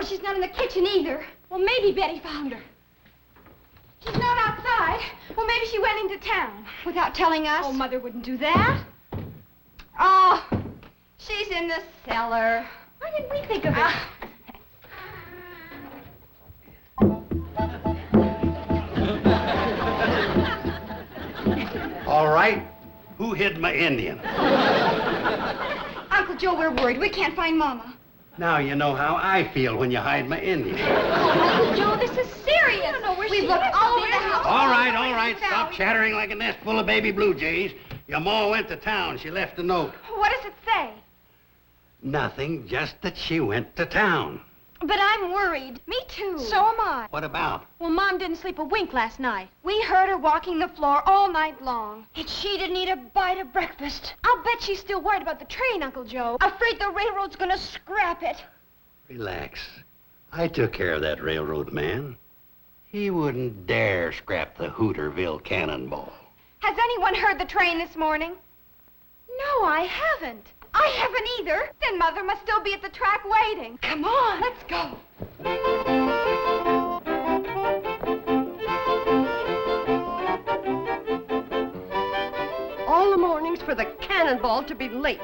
She's not in the kitchen either. Well, maybe Betty found her. She's not outside. Well, maybe she went into town. Without telling us? Oh, Mother wouldn't do that. Oh, she's in the cellar. Why didn't we think of it? All right. Who hid my Indian? Uncle Joe, we're worried. We can't find Mama. Now you know how I feel when you hide my Indian. Oh, Uncle Joe, this is serious. I don't know where We've looked all over the house. All right. Stop chattering like a nest full of baby blue jays. Your ma went to town. She left a note. What does it say? Nothing, just that she went to town. But I'm worried. Me too. So am I. What about? Well, Mom didn't sleep a wink last night. We heard her walking the floor all night long. And she didn't eat a bite of breakfast. I'll bet she's still worried about the train, Uncle Joe. Afraid the railroad's gonna scrap it. Relax. I took care of that railroad man. He wouldn't dare scrap the Hooterville Cannonball. Has anyone heard the train this morning? No, I haven't. I haven't either. Then Mother must still be at the track waiting. Come on, let's go. All the mornings for the Cannonball to be late.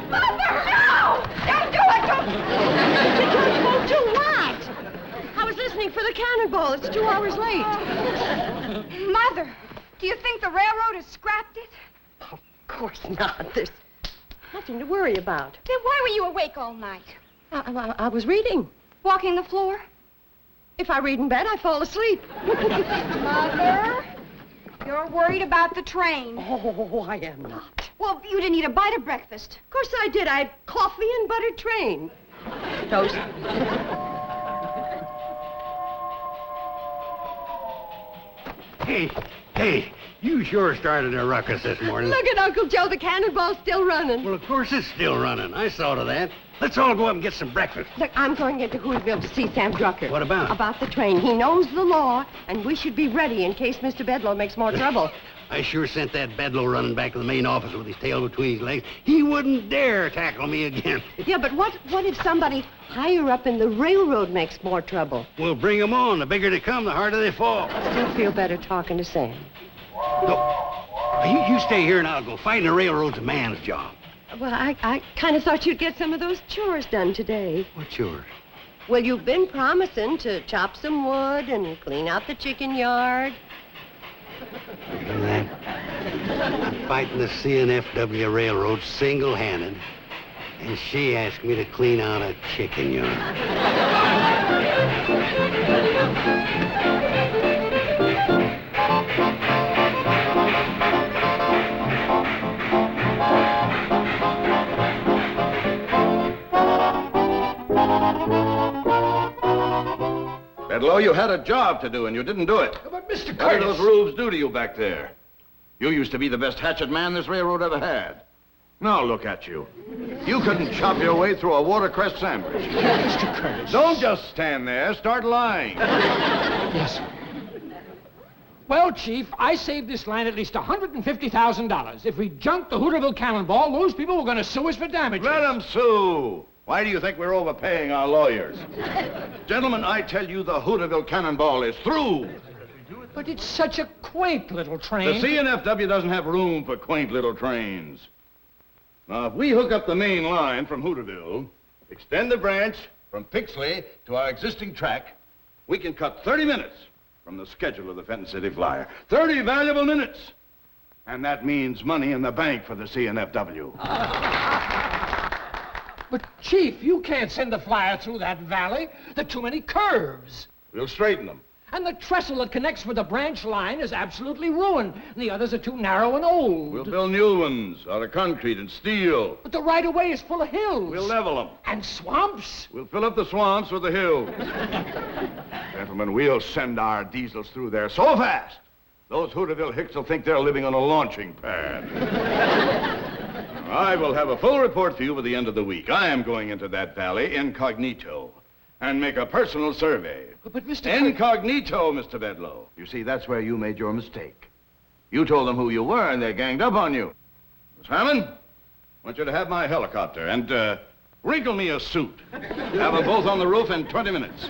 Mother, no! Don't do it! Won't do what? I was listening for the Cannonball. It's 2 hours late. Mother, do you think the railroad has scrapped it? Of course not. There's nothing to worry about. Then why were you awake all night? I was reading. Walking the floor? If I read in bed, I fall asleep. Mother, you're worried about the train. Oh, I am not. Well, you didn't eat a bite of breakfast. Of course I did. I had coffee and buttered train. Toast. Hey, you sure started a ruckus this morning. Look at Uncle Joe. The Cannonball's still running. Well, of course it's still running. I saw to that. Let's all go up and get some breakfast. Look, I'm going into Hooterville to see Sam Drucker. What about? About the train. He knows the law, and we should be ready in case Mr. Bedloe makes more trouble. I sure sent that Bedloe running back to the main office with his tail between his legs. He wouldn't dare tackle me again. Yeah, but what if somebody higher up in the railroad makes more trouble? We'll bring them on. The bigger they come, the harder they fall. I still feel better talking to Sam. No. You stay here and I'll go. Fighting the railroad's a man's job. Well, I kind of thought you'd get some of those chores done today. What chores? Well, you've been promising to chop some wood and clean out the chicken yard. You know that? I'm fighting the CNFW Railroad single-handed, and she asked me to clean out a chicken yard. Bedloe, you had a job to do, and you didn't do it. But, Mr. Curtis... What did those rubes do to you back there? You used to be the best hatchet man this railroad ever had. Now look at you. You couldn't chop your way through a watercress sandwich. Mr. Curtis... Don't just stand there. Start lying. Yes, sir. Well, Chief, I saved this line at least $150,000. If we junked the Hooterville Cannonball, those people were going to sue us for damages. Let them sue. Why do you think we're overpaying our lawyers? Gentlemen, I tell you the Hooterville Cannonball is through. But it's such a quaint little train. The CNFW doesn't have room for quaint little trains. Now, if we hook up the main line from Hooterville, extend the branch from Pixley to our existing track, we can cut 30 minutes from the schedule of the Fenton City Flyer. 30 valuable minutes. And that means money in the bank for the CNFW. But, Chief, you can't send the flyer through that valley. There are too many curves. We'll straighten them. And the trestle that connects with the branch line is absolutely ruined. And the others are too narrow and old. We'll build new ones out of concrete and steel. But the right-of-way is full of hills. We'll level them. And swamps. We'll fill up the swamps with the hills. Gentlemen, we'll send our diesels through there so fast, those Hooterville hicks will think they're living on a launching pad. I will have a full report for you by the end of the week. I am going into that valley incognito and make a personal survey. But Mr. Incognito, Mr. Bedlow. You see, that's where you made your mistake. You told them who you were, and they ganged up on you. Miss Hammond, I want you to have my helicopter and wrinkle me a suit. Have them both on the roof in 20 minutes.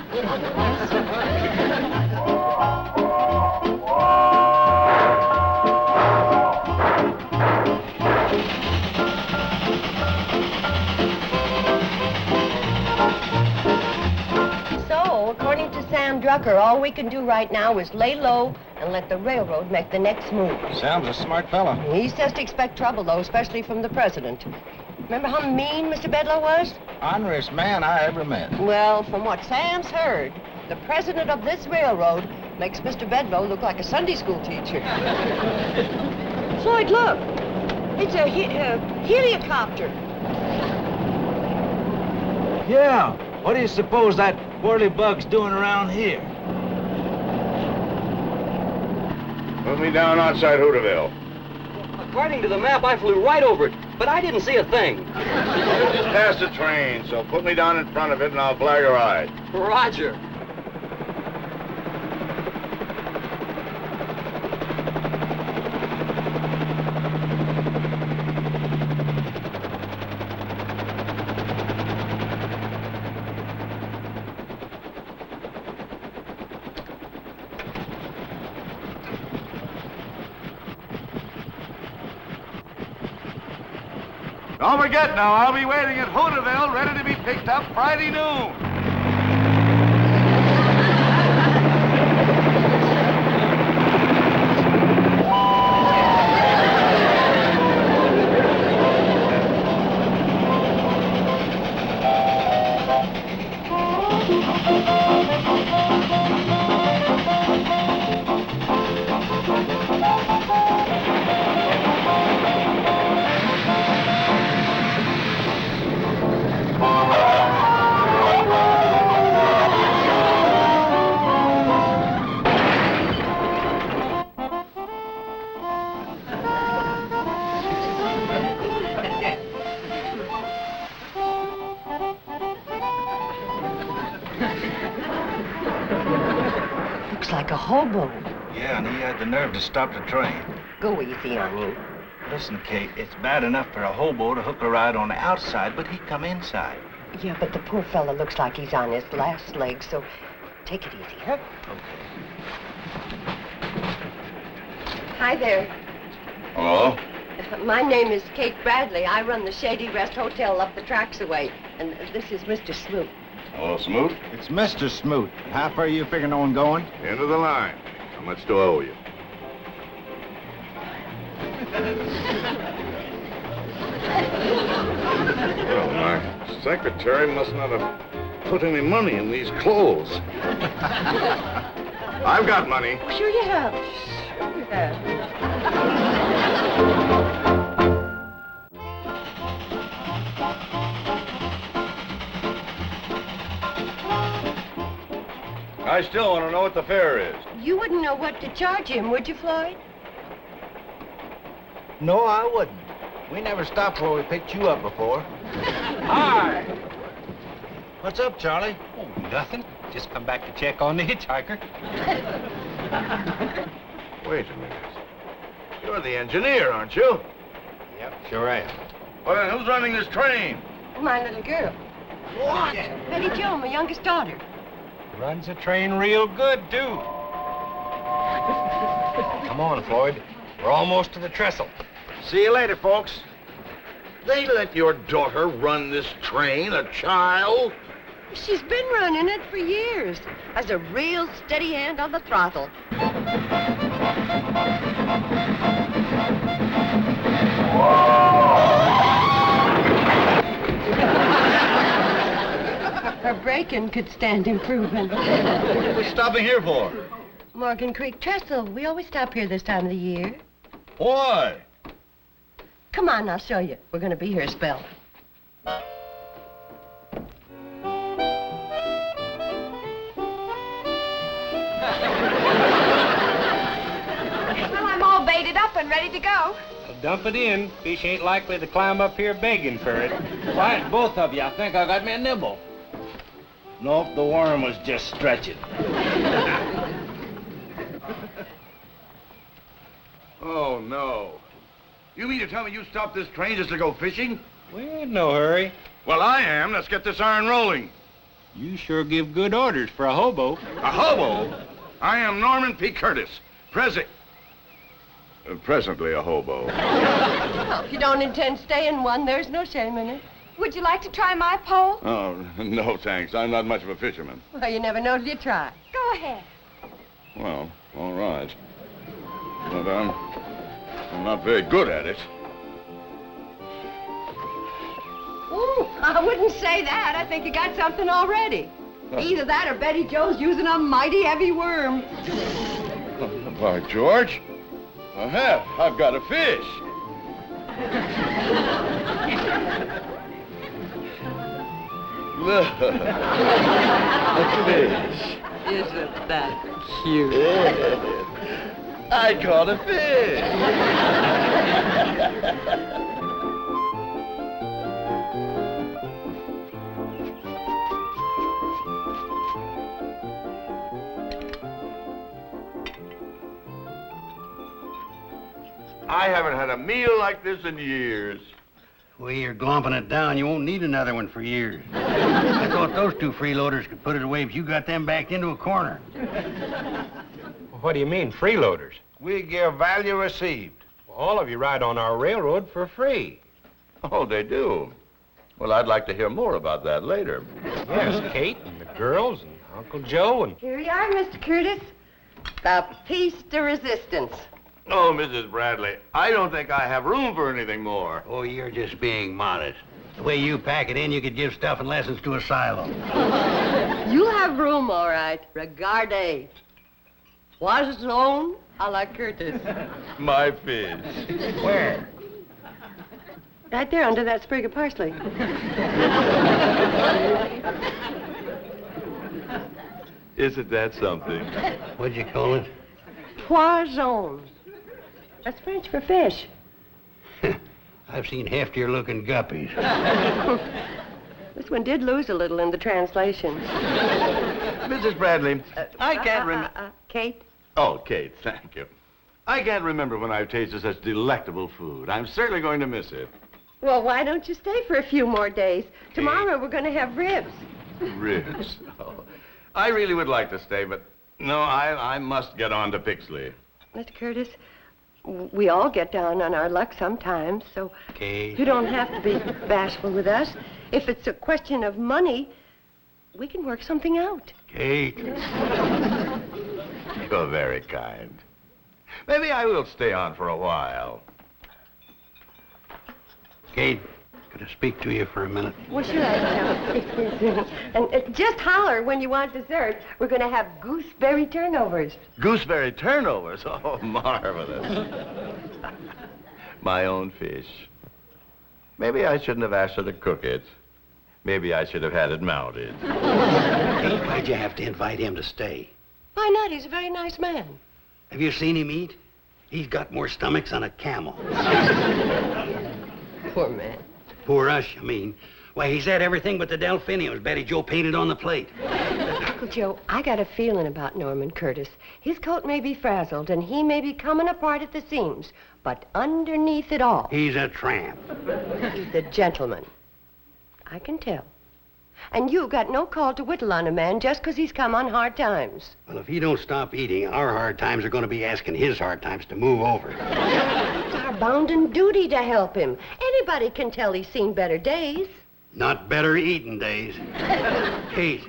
According to Sam Drucker, all we can do right now is lay low and let the railroad make the next move. Sam's a smart fella. He says to expect trouble, though, especially from the president. Remember how mean Mr. Bedlow was? Honorest man I ever met. Well, from what Sam's heard, the president of this railroad makes Mr. Bedlow look like a Sunday school teacher. Floyd, look. It's a helicopter. Yeah. What do you suppose that whirly-bug's doing around here? Put me down outside Hooterville. According to the map, I flew right over it, but I didn't see a thing. You just passed the train, so put me down in front of it and I'll blackguard. Roger. Don't forget now, I'll be waiting at Hooterville, ready to be picked up Friday noon. Like a hobo. Yeah, and he had the nerve to stop the train. Go easy on him. Listen, Kate, it's bad enough for a hobo to hook a ride on the outside, but he'd come inside. Yeah, but the poor fella looks like he's on his last leg, so take it easy, huh? Okay. Hi there. Hello? My name is Kate Bradley. I run the Shady Rest Hotel up the tracks away, and this is Mr. Smoot. Hello, Smoot? It's Mr. Smoot. How far are you figuring on going? End of the line. How much do I owe you? Well, my secretary must not have put any money in these clothes. I've got money. Sure you have. Sure you have. I still want to know what the fare is. You wouldn't know what to charge him, would you, Floyd? No, I wouldn't. We never stopped where we picked you up before. Hi. What's up, Charley? Oh, nothing. Just come back to check on the hitchhiker. Wait a minute. You're the engineer, aren't you? Yep, sure am. Well, then who's running this train? My little girl. What? Betty Jo, my youngest daughter. Runs the train real good, too. Come on, Floyd. We're almost to the trestle. See you later, folks. They let your daughter run this train, a child? She's been running it for years. Has a real steady hand on the throttle. Her braking could stand improvement. What are we stopping here for? Morgan Creek Trestle. We always stop here this time of the year. Why? Come on, I'll show you. We're going to be here a spell. Well, I'm all baited up and ready to go. Well, dump it in. Fish ain't likely to climb up here begging for it. Quiet, both of you. I think I got me a nibble. Nope, the worm was just stretching. Oh, no. You mean to tell me you stopped this train just to go fishing? We ain't no hurry. Well, I am. Let's get this iron rolling. You sure give good orders for a hobo. A hobo? I am Norman P. Curtis, presently a hobo. Well, if you don't intend staying one, there's no shame in it. Would you like to try my pole? Oh, no, thanks. I'm not much of a fisherman. Well, you never know till you try. Go ahead. Well, all right. But I'm not very good at it. Ooh, I wouldn't say that. I think you got something already. Either that or Betty Jo's using a mighty heavy worm. By George, I have. I've got a fish. Look, a fish. Isn't that cute? I caught a fish. I haven't had a meal like this in years. The way you're glomping it down, you won't need another one for years. I thought those two freeloaders could put it away if you got them backed into a corner. What do you mean, freeloaders? We give value received. Well, all of you ride on our railroad for free. Oh, they do? Well, I'd like to hear more about that later. Yes, Kate and the girls and Uncle Joe and... Here you are, Mr. Curtis. The piece de resistance. Oh, Mrs. Bradley, I don't think I have room for anything more. Oh, you're just being modest. The way you pack it in, you could give stuff and lessons to a silo. You'll have room, all right. Regarde. Poisson a la Curtis. My fish. Where? Right there under that sprig of parsley. Isn't that something? What'd you call it? Poisson. That's French for fish. I've seen heftier looking guppies. This one did lose a little in the translation. Mrs. Bradley, I can't remember... Kate? Oh, Kate, thank you. I can't remember when I've tasted such delectable food. I'm certainly going to miss it. Well, why don't you stay for a few more days? Tomorrow we're going to have ribs. Ribs? Oh, I really would like to stay, but no, I must get on to Pixley. Mr. Curtis, we all get down on our luck sometimes, so Kate. you don't have to be bashful with us. If it's a question of money, we can work something out. Kate. You're very kind. Maybe I will stay on for a while. Kate, could I speak to you for a minute? Well, sure I can. And just holler when you want dessert. We're going to have gooseberry turnovers. Gooseberry turnovers? Oh, marvelous. My own fish. Maybe I shouldn't have asked her to cook it. Maybe I should have had it mounted. Kate, why'd you have to invite him to stay? Why not? He's a very nice man. Have you seen him eat? He's got more stomachs than a camel. Poor man. Poor us, you mean. Why, he's had everything but the delphiniums Betty Jo painted on the plate. Uncle Joe, I got a feeling about Norman Curtis. His coat may be frazzled, and he may be coming apart at the seams, but underneath it all... He's a tramp. He's a gentleman. I can tell. And you got no call to whittle on a man just 'cause he's come on hard times. Well, if he don't stop eating, our hard times are going to be asking his hard times to move over. It's our bounden duty to help him. Anybody can tell he's seen better days. Not better eating days. Kate,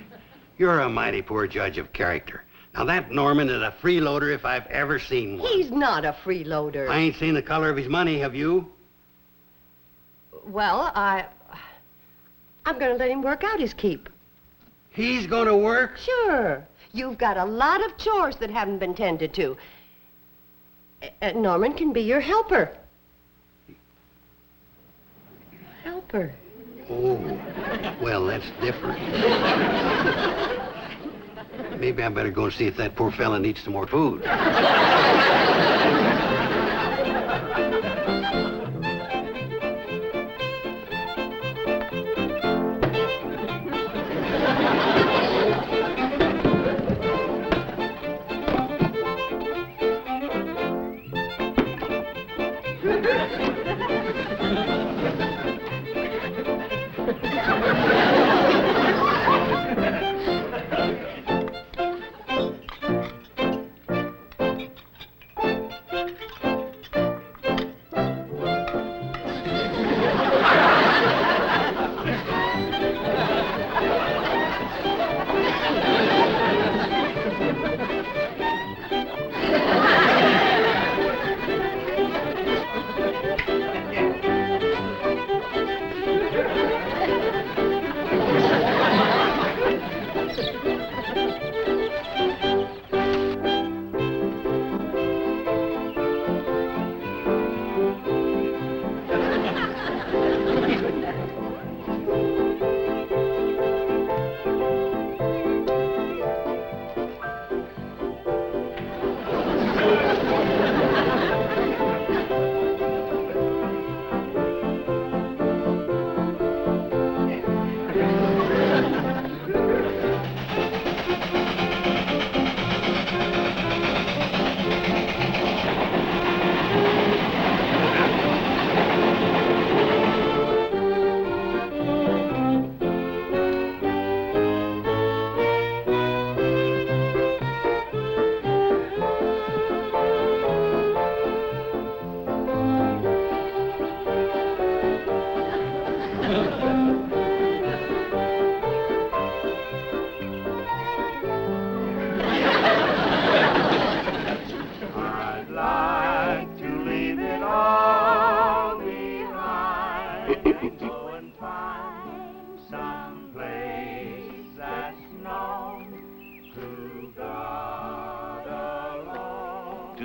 you're a mighty poor judge of character. Now, that Norman is a freeloader if I've ever seen one. He's not a freeloader. I ain't seen the color of his money, have you? Well, I'm going to let him work out his keep. He's going to work? Sure. You've got a lot of chores that haven't been tended to. Norman can be your helper. Helper. Oh, well, that's different. Maybe I better go and see if that poor fella needs some more food.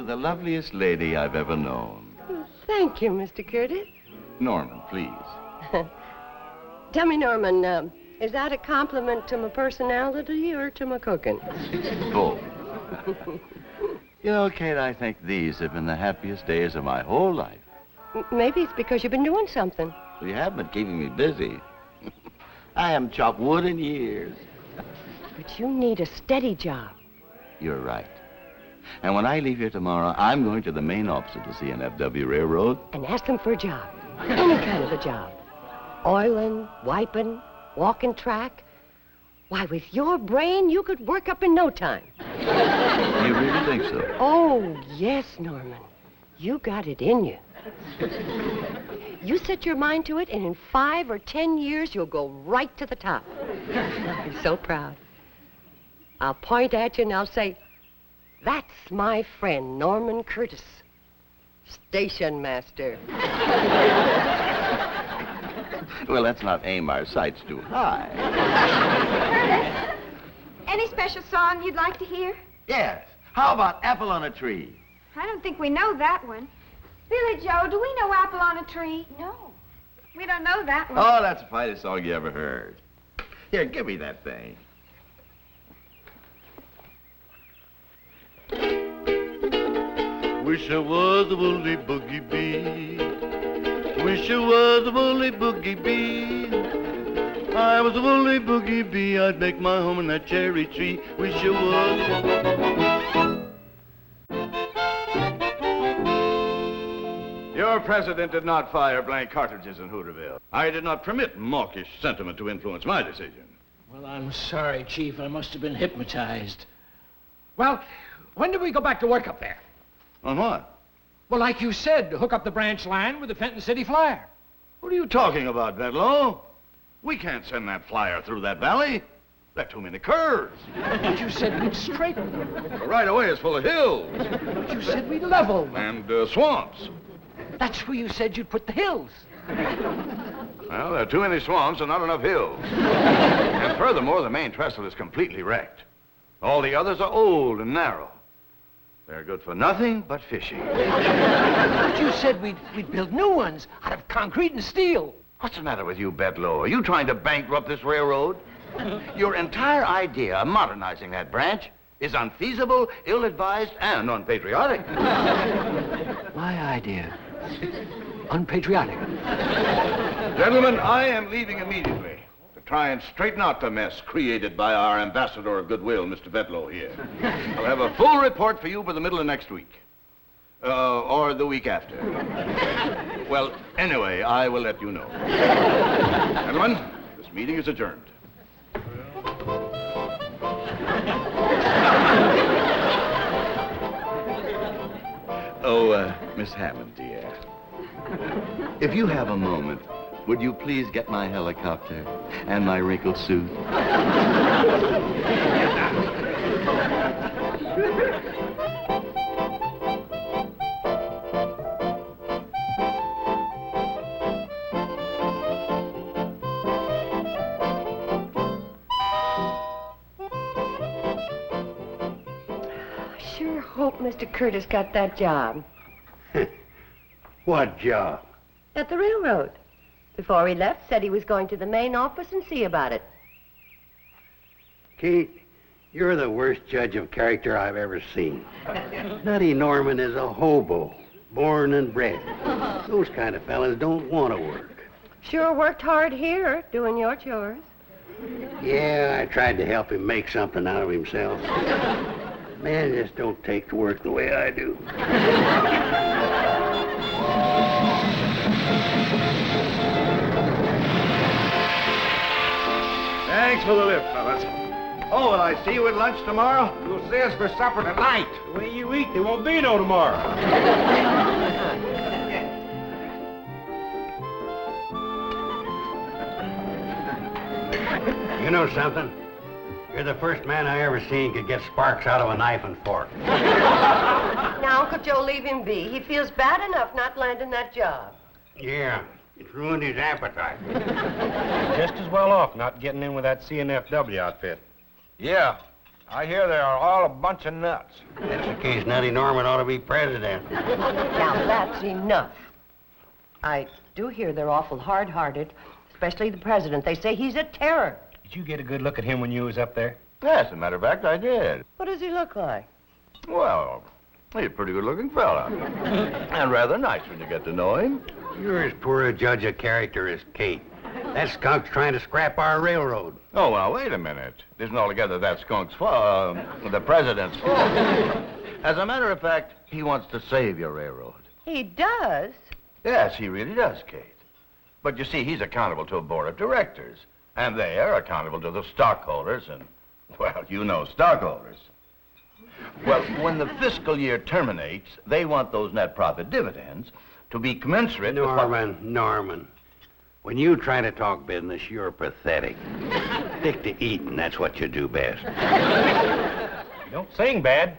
The loveliest lady I've ever known. Thank you, Mr. Curtis. Norman, please. Tell me, Norman, is that a compliment to my personality or to my cooking? Both. You know, Kate, I think these have been the happiest days of my whole life. Maybe it's because you've been doing something. Well, you have been keeping me busy. I haven't chopped wood in years. But you need a steady job. You're right. And when I leave here tomorrow, I'm going to the main office of the CNFW Railroad. And ask them for a job. Any kind of a job. Oiling, wiping, walking track. Why, with your brain, you could work up in no time. You really think so? Oh, yes, Norman. You got it in you. You set your mind to it, and in 5 or 10 years, you'll go right to the top. I'll be so proud. I'll point at you and I'll say, that's my friend, Norman Curtis, station master. Well, let's not aim our sights too high. Curtis, any special song you'd like to hear? Yes. How about Apple on a Tree? I don't think we know that one. Billy Joe, do we know Apple on a Tree? No. We don't know that one. Oh, that's the finest song you ever heard. Here, give me that thing. Wish I was a woolly boogie bee. Wish I was a woolly boogie bee. I was a woolly boogie bee. I'd make my home in that cherry tree. Wish I was. Your president did not fire blank cartridges in Hooterville. I did not permit mawkish sentiment to influence my decision. Well, I'm sorry, Chief. I must have been hypnotized. Well, when do we go back to work up there? On what? Well, like you said, hook up the branch line with the Fenton City Flyer. What are you talking about, Bedlow? We can't send that flyer through that valley. There are too many curves. But you said we'd straighten them. The right-of-way is full of hills. But you said we'd level them. And swamps. That's where you said you'd put the hills. Well, there are too many swamps and not enough hills. And furthermore, the main trestle is completely wrecked. All the others are old and narrow. They're good for nothing but fishing. But you said we'd build new ones out of concrete and steel. What's the matter with you, Bedloe? Are you trying to bankrupt this railroad? Your entire idea of modernizing that branch is unfeasible, ill-advised, and unpatriotic. My idea. Unpatriotic. Gentlemen, I am leaving immediately to try and straighten out the mess created by our ambassador of goodwill, Mr. Bedloe here. I'll have a full report for you by the middle of next week. Or the week after. Well, anyway, I will let you know. Gentlemen, this meeting is adjourned. Oh, Miss Hammond, dear. If you have a moment, would you please get my helicopter and my wrinkled suit? Sure hope Mr. Curtis got that job. What job? At the railroad. Before he left, said he was going to the main office and see about it. Kate, you're the worst judge of character I've ever seen. Nutty Norman is a hobo, born and bred. Those kind of fellas don't want to work. Sure worked hard here, doing your chores. Yeah, I tried to help him make something out of himself. Man just don't take to work the way I do. Thanks for the lift, fellas. Oh, will I see you at lunch tomorrow? You'll see us for supper tonight. The way you eat, there won't be no tomorrow. You know something? You're the first man I ever seen could get sparks out of a knife and fork. Now, Uncle Joe, leave him be. He feels bad enough not landing that job. Yeah, it's ruined his appetite. Just as well off not getting in with that CNFW outfit. Yeah, I hear they are all a bunch of nuts. That's the case. Nutty Norman ought to be president. Now, that's enough. I do hear they're awful hard-hearted, especially the president. They say he's a terror. Did you get a good look at him when you was up there? Yes, as a matter of fact, I did. What does he look like? Well, he's a pretty good-looking fella. And rather nice when you get to know him. You're as poor a judge of character as Kate. That skunk's trying to scrap our railroad. Oh, well, wait a minute. It isn't altogether that skunk's fault, the president's fault. As a matter of fact, he wants to save your railroad. He does? Yes, he really does, Kate. But you see, he's accountable to a board of directors. And they are accountable to the stockholders and, well, you know stockholders. Well, when the fiscal year terminates, they want those net profit dividends to be commensurate with... Norman. When you try to talk business, you're pathetic. Stick to eating, that's what you do best. You don't sing bad.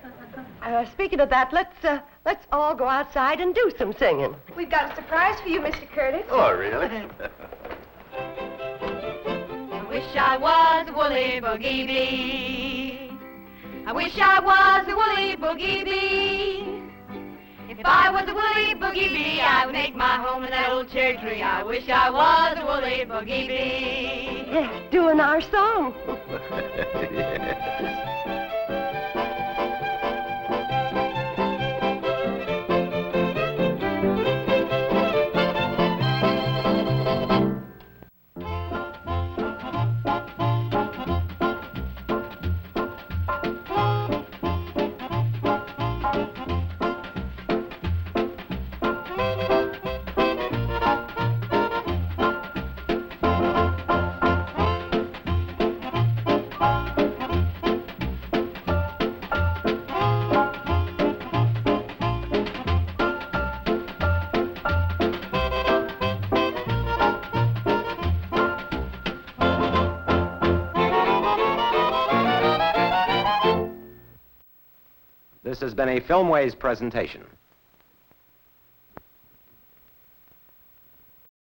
Speaking of that, let's all go outside and do some singing. We've got a surprise for you, Mr. Curtis. Oh, really? I wish I was a woolly boogie bee. I wish I was a woolly boogie bee. If I was a woolly boogie bee, I would make my home in that old cherry tree. I wish I was a woolly boogie bee. Yes, doing our song. Yes. This has been a Filmways presentation.